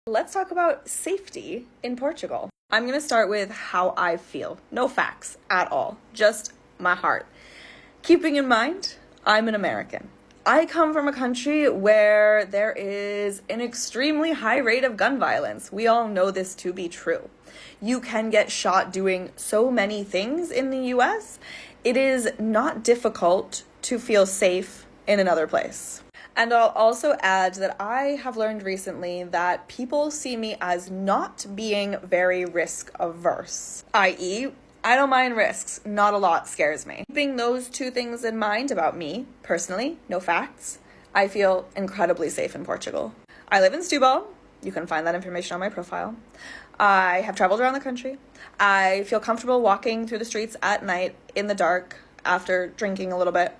Let's talk about safety in Portugal. I'm going to start with how I feel. No facts at all, just my heart. Keeping in mind, I'm an American. I come from a country where there is an extremely high rate of gun violence. We all know this to be true. You can get shot doing so many things in the US. It is not difficult to feel safe in another place. And I'll also add that I have learned recently that people see me as not being very risk averse, i.e., I don't mind risks. Not a lot scares me. Keeping those two things in mind about me, personally, no facts, I feel incredibly safe in Portugal. I live in Setúbal. You can find that information on my profile. I have traveled around the country. I feel comfortable walking through the streets at night in the dark after drinking a little bit.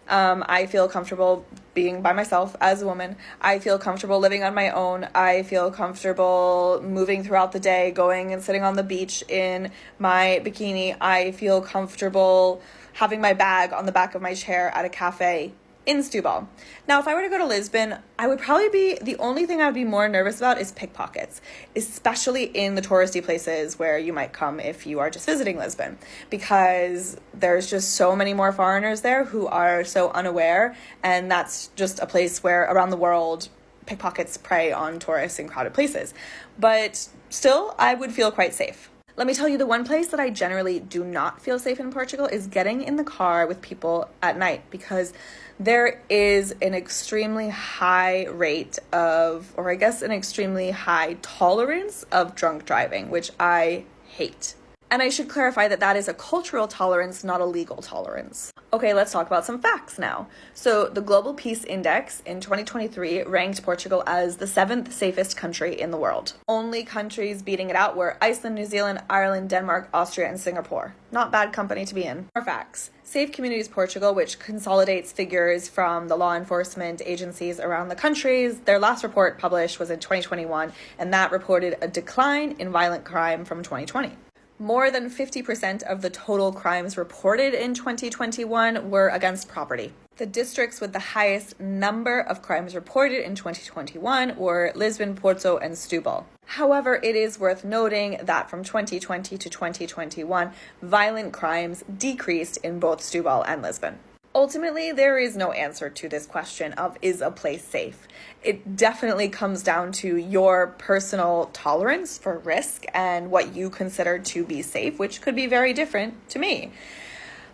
I feel comfortable being by myself as a woman. I feel comfortable living on my own. I feel comfortable moving throughout the day, going and sitting on the beach in my bikini. I feel comfortable having my bag on the back of my chair at a cafe in Setúbal. Now, if I were to go to Lisbon, the only thing I would be more nervous about is pickpockets, especially in the touristy places where you might come if you are just visiting Lisbon, because there's just so many more foreigners there who are so unaware, and that's just a place where around the world pickpockets prey on tourists in crowded places. But still, I would feel quite safe. Let me tell you, the one place that I generally do not feel safe in Portugal is getting in the car with people at night, because there is an extremely high rate of, or I guess an extremely high tolerance of drunk driving, which I hate. And I should clarify that that is a cultural tolerance, not a legal tolerance. Okay, let's talk about some facts now. So the Global Peace Index in 2023 ranked Portugal as the 7th safest country in the world. Only countries beating it out were Iceland, New Zealand, Ireland, Denmark, Austria, and Singapore. Not bad company to be in. More facts. Safe Communities Portugal, which consolidates figures from the law enforcement agencies around the countries, their last report published was in 2021, and that reported a decline in violent crime from 2020. More than 50% of the total crimes reported in 2021 were against property. The districts with the highest number of crimes reported in 2021 were Lisbon, Porto, and Setúbal. However, it is worth noting that from 2020 to 2021, violent crimes decreased in both Setúbal and Lisbon. Ultimately, there is no answer to this question of is a place safe. It definitely comes down to your personal tolerance for risk and what you consider to be safe, which could be very different to me.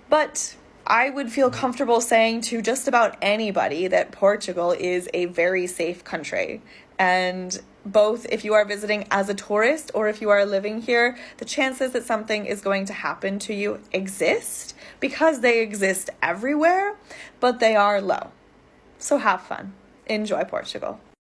But I would feel comfortable saying to just about anybody that Portugal is a very safe country. And both if you are visiting as a tourist or if you are living here, the chances that something is going to happen to you exist because they exist everywhere, but they are low. So have fun. Enjoy Portugal.